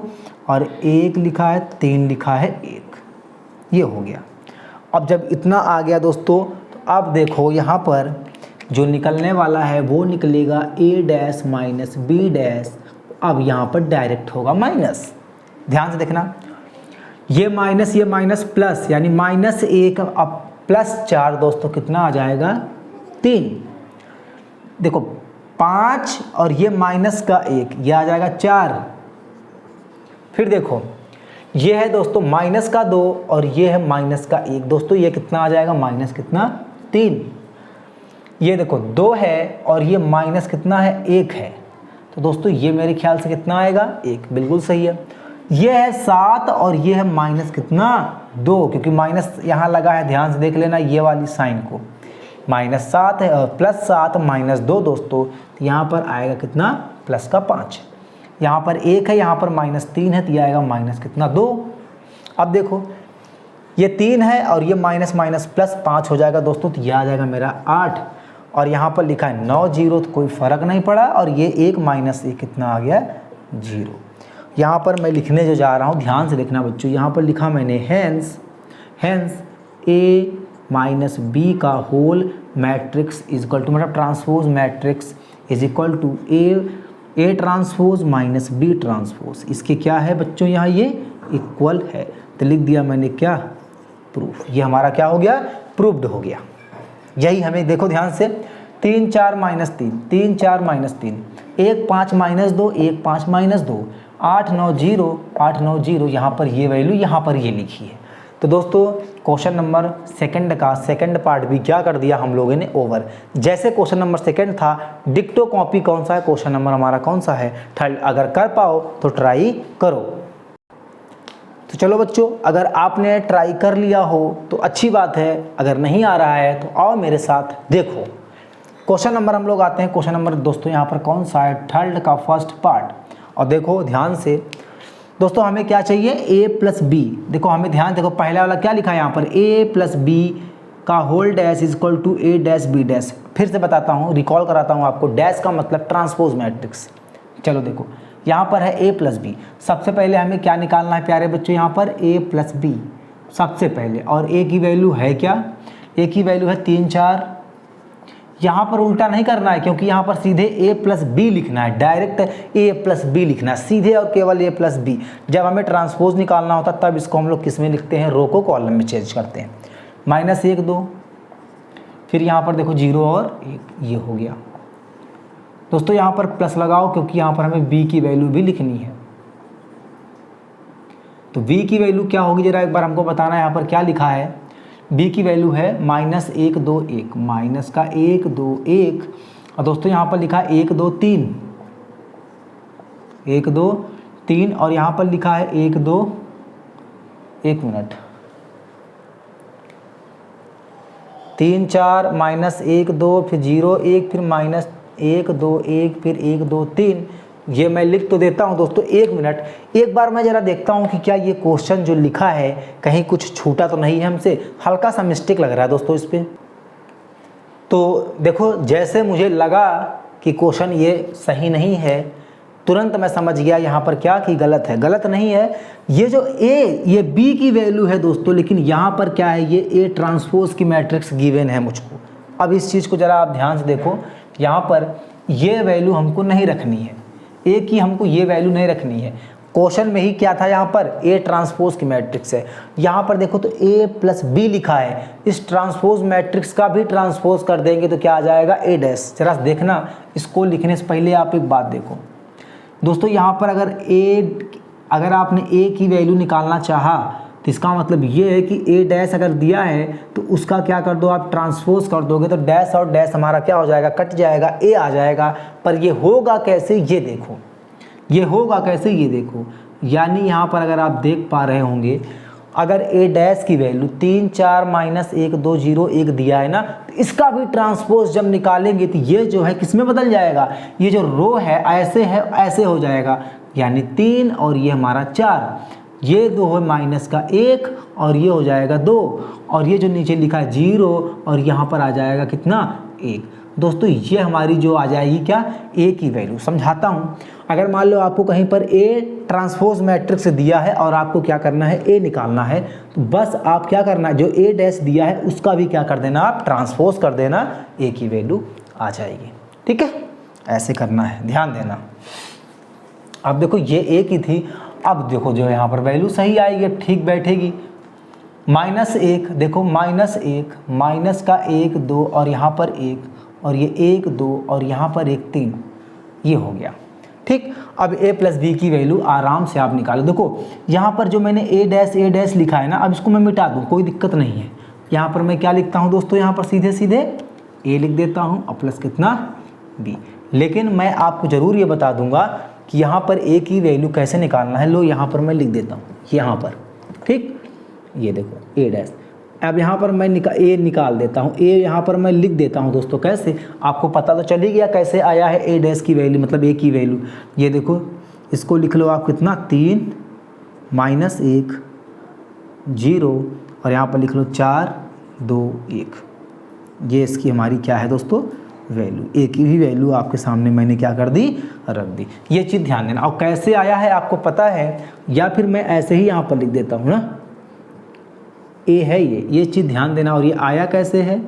और 1 लिखा है 3 लिखा है 1, ये हो गया। अब जब इतना आ गया दोस्तों, तो अब देखो यहाँ पर जो निकलने वाला है वो निकलेगा a dash minus b dash. अब यहाँ पर डायरेक्ट होगा माइनस, ध्यान से देखना, ये माइनस प्लस, यानी -1 अब +4 दोस्तों कितना आ जाएगा 3। देखो 5 और ये माइनस का 1, ये आ जाएगा 4। फिर देखो ये है दोस्तों माइनस का 2 और ये है माइनस का 1, दोस्तों ये कितना आ जाएगा माइनस कितना 3। ये देखो 2 है और ये माइनस कितना है 1 है, तो दोस्तों ये मेरे ख्याल से कितना आएगा 1, बिल्कुल सही है। ये है 7 और ये है माइनस कितना 2, क्योंकि माइनस यहाँ लगा है, ध्यान से देख लेना ये वाली साइन को। -7 है और +7 -2 दोस्तों, तो यहाँ पर आएगा कितना प्लस का 5। यहाँ पर 1 है, यहाँ पर -3 है, तो ये आएगा माइनस कितना 2। अब देखो ये 3 है और ये माइनस माइनस प्लस 5 हो जाएगा दोस्तों, तो ये आ जाएगा मेरा 8। और यहाँ पर लिखा है 9 0, तो कोई फ़र्क नहीं पड़ा। और ये 1 माइनस 1 कितना आ गया, 0। यहाँ पर मैं लिखने जो जा रहा हूँ, ध्यान से लिखना बच्चों, यहाँ पर लिखा मैंने हैंस ए माइनस बी का whole matrix is equal to, मतलब transpose matrix is equal to A transpose minus B transpose. इसके क्या है बच्चों, यहाँ ये इक्वल है, तो लिख दिया मैंने क्या, प्रूफ। ये हमारा क्या हो गया, प्रूव्ड हो गया। यही हमें देखो ध्यान से, 3 4 माइनस 3, 3 4 माइनस 3, 1 5 माइनस 2, 1 5 माइनस 2, 8 9 0, 8 9 0, यहाँ पर ये वैल्यू, यहाँ पर ये लिखी है। तो दोस्तों क्वेश्चन नंबर सेकंड का सेकंड पार्ट भी क्या कर दिया हम लोगों ने, ओवर। जैसे क्वेश्चन नंबर सेकंड था, डिक्टो कॉपी कौन सा है, क्वेश्चन नंबर हमारा कौन सा है, थर्ड। अगर कर पाओ तो ट्राई करो। तो चलो बच्चों, अगर आपने ट्राई कर लिया हो तो अच्छी बात है, अगर नहीं आ रहा है तो आओ मेरे साथ देखो। क्वेश्चन नंबर हम लोग आते हैं, क्वेश्चन नंबर दोस्तों यहाँ पर कौन सा है, थर्ड का फर्स्ट पार्ट। और देखो ध्यान से दोस्तों, हमें क्या चाहिए, a प्लस बी। देखो हमें ध्यान, देखो पहला वाला क्या लिखा है यहाँ पर, a प्लस बी का whole dash is equal to a dash b dash. फिर से बताता हूँ, रिकॉल कराता हूँ आपको, डैश का मतलब ट्रांसपोज मैट्रिक्स। चलो देखो यहाँ पर है a प्लस बी, सबसे पहले हमें क्या निकालना है प्यारे बच्चों, यहाँ पर a प्लस बी सबसे पहले। और a की वैल्यू है क्या, a की वैल्यू है 3 4। यहाँ पर उल्टा नहीं करना है, क्योंकि यहाँ पर सीधे a प्लस बी लिखना है, डायरेक्ट a प्लस बी लिखना है, सीधे और केवल a प्लस बी। जब हमें ट्रांसपोज निकालना होता तब इसको हम लोग किस में लिखते हैं, रो को कॉलम में चेंज करते हैं। माइनस 1 2, फिर यहाँ पर देखो 0 और 1, ये हो गया दोस्तों। यहाँ पर प्लस लगाओ, क्योंकि यहाँ पर हमें b की वैल्यू भी लिखनी है। तो b की वैल्यू क्या होगी, जरा एक बार हमको बताना है। यहाँ पर क्या लिखा है, b की वैल्यू है माइनस 1 2 1, माइनस का 1 2 1। और दोस्तों यहाँ पर लिखा है 1 2 3, 1 2 3। और यहाँ पर लिखा है 1 2, 1 मिनट, 3 4 माइनस 1 2, फिर 0 1, फिर माइनस 1 2 1, फिर 1 2 3। ये मैं लिख तो देता हूँ दोस्तों, 1 मिनट, एक बार मैं ज़रा देखता हूँ कि क्या ये क्वेश्चन जो लिखा है कहीं कुछ छूटा तो नहीं है हमसे, हल्का सा मिस्टेक लग रहा है दोस्तों इस पर। तो देखो जैसे मुझे लगा कि क्वेश्चन ये सही नहीं है, तुरंत मैं समझ गया यहाँ पर क्या कि गलत है। गलत नहीं है, ये जो ये b की वैल्यू है दोस्तों, लेकिन यहाँ पर क्या है, ये a ट्रांसपोज की मैट्रिक्स गिवन है मुझको। अब इस चीज़ को ज़रा आप ध्यान से देखो, यहाँ पर ये वैल्यू हमको नहीं रखनी है, a की हमको ये वैल्यू नहीं रखनी है। क्वेश्चन में ही क्या था, यहाँ पर a ट्रांसपोज की मैट्रिक्स है। यहाँ पर देखो तो a प्लस बी लिखा है, इस ट्रांसपोज मैट्रिक्स का भी ट्रांसपोज कर देंगे तो क्या आ जाएगा, a डैश। जरा देखना, इसको लिखने से पहले आप एक बात देखो दोस्तों, यहाँ पर अगर आपने a की वैल्यू निकालना चाहा तो इसका मतलब ये है कि a डैश अगर दिया है तो उसका क्या कर दो, आप ट्रांसपोज कर दोगे तो डैश और डैश हमारा क्या हो जाएगा, कट जाएगा, a आ जाएगा। पर ये होगा कैसे, ये देखो, ये होगा कैसे, ये देखो। यानी यहाँ पर अगर आप देख पा रहे होंगे, अगर a डैश की वैल्यू 3 4 माइनस 1 2 0 1 दिया है ना, तो इसका भी ट्रांसपोज जब निकालेंगे तो ये जो है किस में बदल जाएगा, ये जो रो है ऐसे हो जाएगा, यानी 3 और ये हमारा 4, ये 2 है माइनस का 1 और ये हो जाएगा 2, और ये जो नीचे लिखा है 0 और यहाँ पर आ जाएगा कितना, 1। दोस्तों ये हमारी जो आ जाएगी क्या, a की वैल्यू। समझाता हूँ, अगर मान लो आपको कहीं पर a ट्रांसपोज मैट्रिक्स दिया है और आपको क्या करना है, a निकालना है, तो बस आप क्या करना है, जो a डैश दिया है उसका भी क्या कर देना, आप ट्रांसपोज कर देना, a की वैल्यू आ जाएगी। ठीक है, ऐसे करना है, ध्यान देना। अब देखो ये a की थी, अब देखो जो यहाँ पर वैल्यू सही आएगी, ठीक बैठेगी। माइनस 1, देखो माइनस 1, माइनस का 1 2 और यहाँ पर 1 और ये 1 2 और यहाँ पर 1 3, ये हो गया। ठीक, अब a प्लस बी की वैल्यू आराम से आप निकालो। देखो यहाँ पर जो मैंने a डैश लिखा है ना, अब इसको मैं मिटा दूँ, कोई दिक्कत नहीं है। यहाँ पर मैं क्या लिखता हूँ दोस्तों, यहाँ पर सीधे सीधे a लिख देता हूँ और प्लस कितना b। लेकिन मैं आपको ज़रूर ये बता दूंगा कि यहाँ पर a की वैल्यू कैसे निकालना है। लो यहाँ पर मैं लिख देता हूँ, यहाँ पर, ठीक, ये देखो a डैश। अब यहाँ पर मैं a निकाल देता हूँ, a यहाँ पर मैं लिख देता हूँ दोस्तों। कैसे, आपको पता तो चल ही गया कैसे आया है a डैश की वैल्यू, मतलब a की वैल्यू। ये देखो, इसको लिख लो आप कितना, 3 माइनस 1 0 और यहाँ पर लिख लो 4 2 1। ये इसकी हमारी क्या है दोस्तों, वैल्यू। एक ही वैल्यू आपके सामने मैंने क्या कर दी, रख दी। ये चीज़ ध्यान देना। और कैसे आया है आपको पता है, या फिर मैं ऐसे ही यहाँ पर लिख देता हूँ ना, ए है ये चीज़ ध्यान देना। और ये आया कैसे है,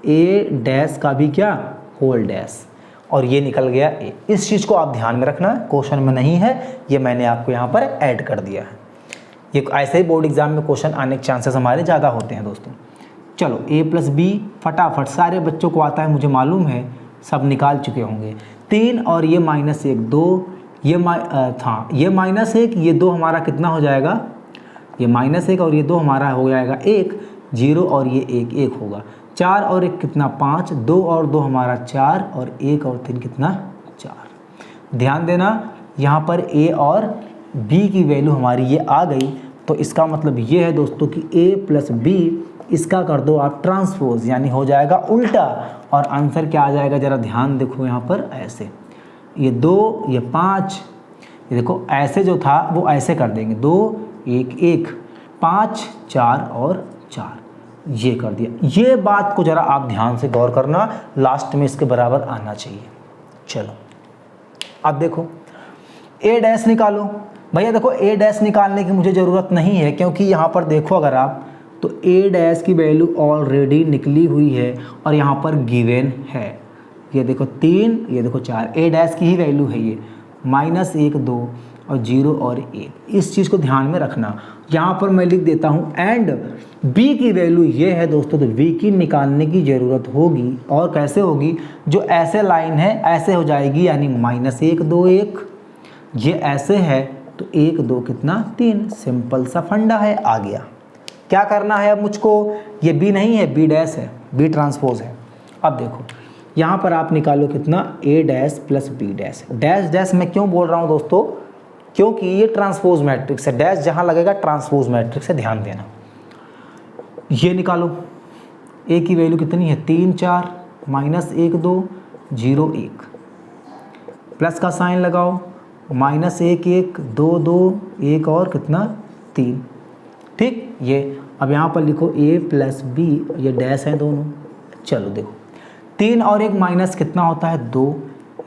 ए डैश का भी क्या, होल डैश, और ये निकल गया ए। इस चीज़ को आप ध्यान में रखना, क्वेश्चन में नहीं है, ये मैंने आपको यहाँ पर ऐड कर दिया है। ये ऐसे ही बोर्ड एग्जाम में क्वेश्चन आने के चांसेस हमारे ज़्यादा होते हैं दोस्तों। चलो a प्लस बी फटाफट सारे बच्चों को आता है, मुझे मालूम है, सब निकाल चुके होंगे। 3 और ये -1 2, ये ये -1 ये 2 हमारा कितना हो जाएगा, ये -1 और ये 2 हमारा हो जाएगा 1, 0 और ये 1 1 होगा। 4 और 1 कितना 5, 2 और 2 हमारा 4 और 1 और 3 कितना 4। ध्यान देना यहाँ पर a और b की वैल्यू हमारी ये आ गई, तो इसका मतलब ये है दोस्तों कि a प्लस बी इसका कर दो आप ट्रांसपोज, यानी हो जाएगा उल्टा, और आंसर क्या आ जाएगा, ज़रा ध्यान देखो यहाँ पर ऐसे, ये 2 ये 5, ये देखो ऐसे जो था वो ऐसे कर देंगे, 2 1 1 5 4 और 4, ये कर दिया। ये बात को ज़रा आप ध्यान से गौर करना, लास्ट में इसके बराबर आना चाहिए। चलो अब देखो ए डैश निकालो। भैया देखो ए डैश निकालने की मुझे ज़रूरत नहीं है, क्योंकि यहाँ पर देखो अगर आप तो ए डैश की वैल्यू ऑलरेडी निकली हुई है और यहाँ पर गिवन है। ये देखो 3, ये देखो 4, ए डैश की ही वैल्यू है ये, -1 2 और 0 और 1। इस चीज़ को ध्यान में रखना। यहाँ पर मैं लिख देता हूँ एंड बी की वैल्यू ये है दोस्तों, तो बी की निकालने की ज़रूरत होगी। और कैसे होगी, जो ऐसे लाइन है ऐसे हो जाएगी, यानी -1 2 1, ये ऐसे है तो 1 2 कितना 3। सिंपल सा फंडा है, आ गया। क्या करना है अब मुझको, ये बी नहीं है, बी डैश है, बी ट्रांसपोज है। अब देखो यहाँ पर आप निकालो कितना, A dash plus B dash. Dash dash मैं क्यों बोल रहा हूँ दोस्तों, क्योंकि ये ट्रांसपोज मैट्रिक्स है, डैश जहाँ लगेगा ट्रांसपोज मैट्रिक्स है, ध्यान देना। ये निकालो, ए की वैल्यू कितनी है 3 4, -1 2 0 1, प्लस का साइन लगाओ, -1 1 2 2 1 और कितना 3, ठीक। ये अब यहाँ पर लिखो a प्लस बी, ये डैश है दोनों। चलो देखो 3 और 1 माइनस कितना होता है 2,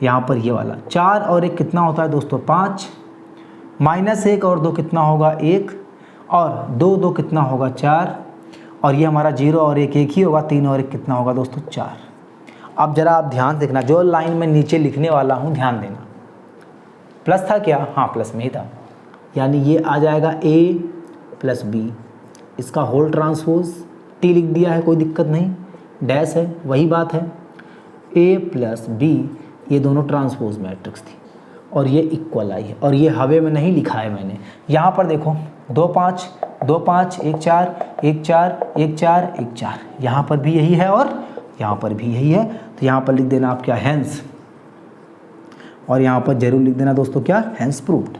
यहाँ पर ये वाला 4 और 1 कितना होता है दोस्तों 5, -1 और 2 कितना होगा 1, और 2 2 कितना होगा 4, और ये हमारा 0 और 1 1 ही होगा, 3 और 1 कितना होगा दोस्तों 4। अब ज़रा आप ध्यान देखना, जो लाइन में नीचे लिखने वाला हूँ ध्यान देना। प्लस था क्या, हाँ प्लस में ही था, यानी ये आ जाएगा a प्लस बी, इसका होल ट्रांसपोज, टी लिख दिया है कोई दिक्कत नहीं, डैश है वही बात है, a प्लस बी, ये दोनों ट्रांसपोज मैट्रिक्स थी और ये इक्वल आई है, और ये हवे में नहीं लिखा है मैंने। यहाँ पर देखो 2 5 2 5 1 4 1 4 1 4 1 4, यहाँ पर भी यही है और यहाँ पर भी यही है, तो यहाँ पर लिख देना आप क्या, हैंस, और यहाँ पर जरूर लिख देना दोस्तों क्या, हैंस प्रूव्ड।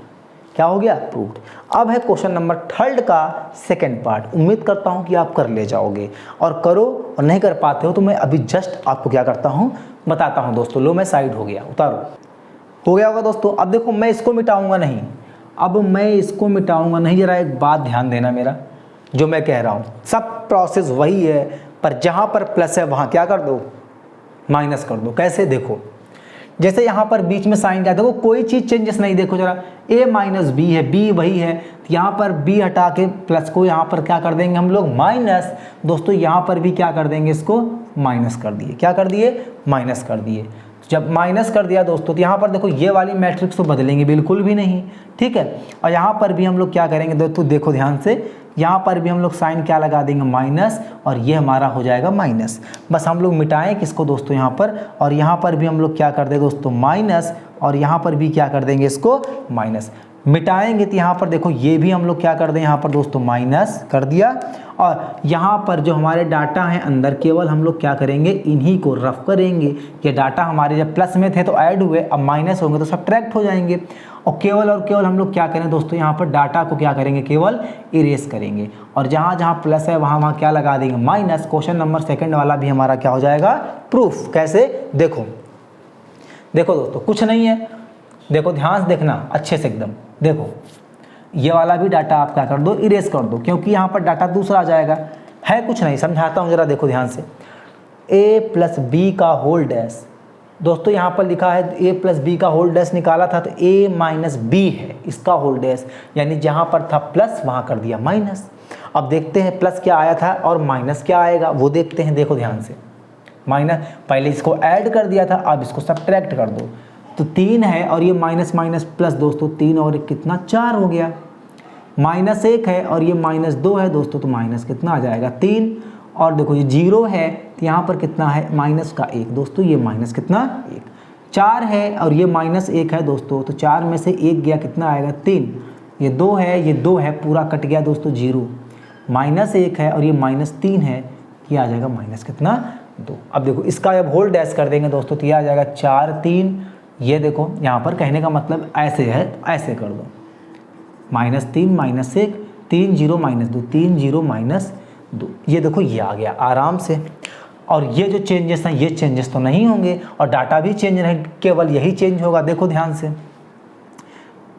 क्या हो गया, प्रूव्ड। अब है क्वेश्चन नंबर 3 का सेकंड पार्ट। उम्मीद करता हूँ कि आप कर ले जाओगे, और करो, और नहीं कर पाते हो तो मैं अभी जस्ट आपको क्या करता हूँ बताता हूँ दोस्तों। लो मैं साइड हो गया, उतारो, हो गया होगा दोस्तों। अब देखो मैं इसको मिटाऊंगा नहीं, अब मैं इसको मिटाऊंगा नहीं। जरा एक बात ध्यान देना, मेरा जो मैं कह रहा हूँ सब प्रोसेस वही है, पर जहाँ पर प्लस है वहाँ क्या कर दो, माइनस कर दो। कैसे, देखो जैसे यहाँ पर बीच में साइन क्या है, देखो कोई चीज़ चेंजेस नहीं, देखो जरा a माइनस बी है, b वही है, तो यहाँ पर b हटा के प्लस को यहाँ पर क्या कर देंगे हम लोग माइनस। दोस्तों यहाँ पर भी क्या कर देंगे, इसको माइनस कर दिए। क्या कर दिए, माइनस कर दिए। जब माइनस कर दिया दोस्तों, तो यहाँ पर देखो ये वाली मैट्रिक्स तो बदलेंगे बिल्कुल भी नहीं, ठीक है। और यहाँ पर भी हम लोग क्या करेंगे दोस्तों, देखो ध्यान से, यहाँ पर भी हम लोग साइन क्या लगा देंगे, माइनस, और ये हमारा हो जाएगा माइनस। बस हम लोग मिटाएं किसको दोस्तों, यहाँ पर, और यहाँ पर भी हम लोग क्या कर दें दोस्तों, माइनस, और यहाँ पर भी क्या कर देंगे इसको, माइनस। मिटाएंगे तो यहाँ पर देखो ये भी हम लोग क्या कर दें, यहाँ पर दोस्तों माइनस कर दिया, और यहाँ पर जो हमारे डाटा हैं अंदर, केवल हम लोग क्या करेंगे, इन्हीं को रफ करेंगे। ये डाटा हमारे जब प्लस में थे तो ऐड हुए, अब माइनस होंगे तो सब्ट्रैक्ट हो जाएंगे, और केवल हम लोग क्या करें दोस्तों, यहाँ पर डाटा को क्या करेंगे, केवल इरेज करेंगे, और जहाँ जहाँ प्लस है वहाँ क्या लगा देंगे, माइनस। क्वेश्चन नंबर 2 वाला भी हमारा क्या हो जाएगा, प्रूफ। कैसे, देखो देखो दोस्तों, कुछ नहीं है, देखो ध्यान से देखना अच्छे से एकदम। देखो ये वाला भी डाटा आप क्या कर दो, इरेज कर दो, क्योंकि यहाँ पर डाटा दूसरा आ जाएगा। है कुछ नहीं, समझाता हूँ ज़रा देखो ध्यान से। a प्लस बी का होल डैश, दोस्तों यहाँ पर लिखा है a प्लस बी का होल डैश निकाला था तो a माइनस बी है इसका होल डैश, यानी जहाँ पर था प्लस वहाँ कर दिया माइनस। अब देखते हैं प्लस क्या आया था और माइनस क्या आएगा वो देखते हैं। देखो ध्यान से, माइनस पहले इसको ऐड कर दिया था, अब इसको सब्ट्रैक्ट कर दो तो 3 है और ये माइनस माइनस प्लस दोस्तों 3 और कितना 4 हो गया। माइनस 1 है और ये माइनस 2 है दोस्तों, तो माइनस कितना आ जाएगा 3। और देखो ये 0 है तो यहाँ पर कितना है माइनस का 1 दोस्तों, ये माइनस कितना 1। 4 है और ये माइनस 1 है दोस्तों, तो 4 में से 1 गया कितना आएगा 3। ये 2 है, ये 2 है, पूरा कट गया दोस्तों 0। माइनस 1 है और ये माइनस 3 है, ये आ जाएगा माइनस कितना 2। अब देखो इसका जब होल डैश कर देंगे दोस्तों तो ये आ जाएगा 4 3। ये देखो यहाँ पर कहने का मतलब ऐसे है, ऐसे कर दो माइनस 3 माइनस 1 3 0 माइनस 2 3 0 माइनस 2। ये देखो ये आ गया आराम से। और ये जो चेंजेस हैं ये चेंजेस तो नहीं होंगे और डाटा भी चेंज नहीं, केवल यही चेंज होगा। देखो ध्यान से,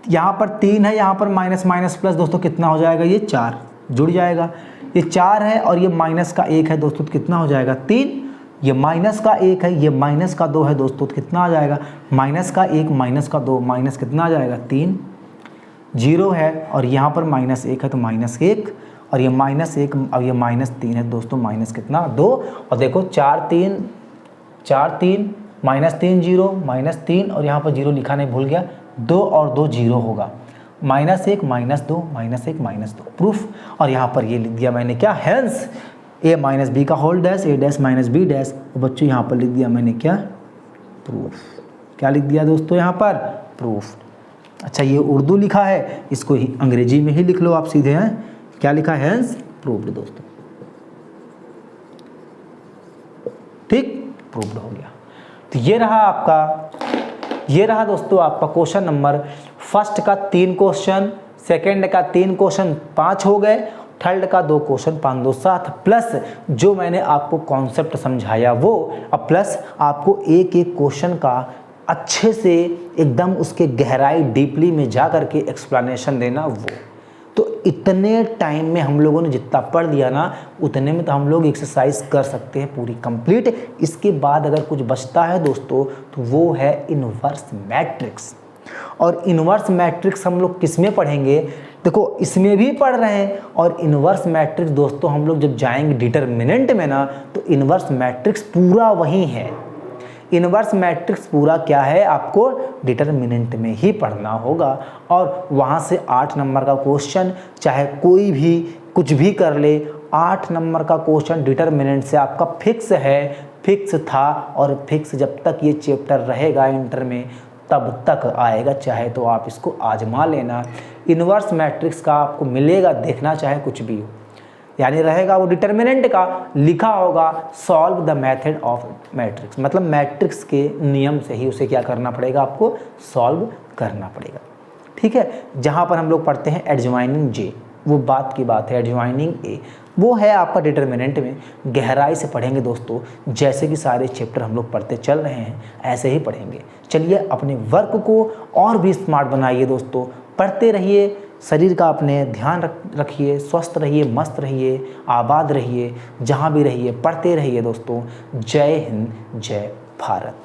यहाँ पर 3 है, यहाँ पर माइनस माइनस प्लस दोस्तों कितना हो जाएगा, ये 4 जुड़ जाएगा। ये 4 है और ये माइनस का 1 है दोस्तों, तो कितना हो जाएगा 3। ये माइनस का 1 है, ये माइनस का 2 है दोस्तों, तो कितना आ जाएगा माइनस का 1 माइनस का 2 माइनस कितना आ जाएगा 3। 0 है और यहाँ पर माइनस 1 है तो माइनस 1 और ये माइनस 1 और ये माइनस 3 है दोस्तों, माइनस कितना 2। और देखो 4 3 माइनस 3 0 माइनस 3 और यहाँ पर 0 लिखा नहीं, भूल गया, 2 और 2 0 होगा। Minus 1 minus 2 minus 1 minus 2 proof. और यहाँ पर ये लिख दिया मैंने क्या, हेंस a माइनस बी का whole dash a dash minus B dash. और बच्चों यहाँ पर लिख दिया मैंने क्या, प्रूफ। क्या लिख दिया दोस्तों यहाँ पर, प्रूफ। अच्छा ये उर्दू लिखा है, इसको ही अंग्रेजी में ही लिख लो आप सीधे हैं। क्या लिखा है, हेंस प्रूव्ड दोस्तों, ठीक, प्रूव्ड हो गया। तो ये रहा दोस्तों आपका क्वेश्चन नंबर फर्स्ट का 3 क्वेश्चन, सेकंड का 3 क्वेश्चन 5 हो गए, थर्ड का 2 क्वेश्चन 5 2 7 प्लस जो मैंने आपको कॉन्सेप्ट समझाया वो, अब प्लस आपको एक एक क्वेश्चन का अच्छे से एकदम उसके गहराई डीपली में जा करके एक्सप्लेनेशन देना वो। तो इतने टाइम में हम लोगों ने जितना पढ़ दिया ना, उतने में तो हम लोग एक्सरसाइज कर सकते हैं पूरी कंप्लीट। इसके बाद अगर कुछ बचता है दोस्तों तो वो है इन्वर्स मैट्रिक्स। और इन्वर्स मैट्रिक्स हम लोग किस में पढ़ेंगे, देखो इसमें भी पढ़ रहे हैं। और इन्वर्स मैट्रिक्स दोस्तों हम लोग जब जाएंगे डिटरमिनेंट में ना, तो इन्वर्स मैट्रिक्स पूरा वही है। इन्वर्स मैट्रिक्स पूरा क्या है, आपको डिटरमिनेंट में ही पढ़ना होगा। और वहाँ से 8 नंबर का क्वेश्चन, चाहे कोई भी कुछ भी कर ले, 8 नंबर का क्वेश्चन डिटरमिनेंट से आपका फिक्स है, फिक्स था और फिक्स जब तक ये चैप्टर रहेगा इंटर में तब तक आएगा। चाहे तो आप इसको आजमा लेना। इन्वर्स मैट्रिक्स का आपको मिलेगा, देखना चाहे कुछ भी हो, यानी रहेगा वो डिटरमिनेंट का, लिखा होगा solve the method of matrix, मतलब मैट्रिक्स के नियम से ही उसे क्या करना पड़ेगा, आपको सॉल्व करना पड़ेगा। ठीक है, जहाँ पर हम लोग पढ़ते हैं एडजॉइनिंग जे, वो बात की बात है, एडजॉइनिंग ए वो है आपका डिटरमिनेंट में। गहराई से पढ़ेंगे दोस्तों, जैसे कि सारे चैप्टर हम लोग पढ़ते चल रहे हैं ऐसे ही पढ़ेंगे। चलिए अपने वर्क को और भी स्मार्ट बनाइए दोस्तों, पढ़ते रहिए, शरीर का अपने ध्यान रखिए, स्वस्थ रहिए, मस्त रहिए, आबाद रहिए, जहाँ भी रहिए पढ़ते रहिए दोस्तों। जय हिंद, जय भारत।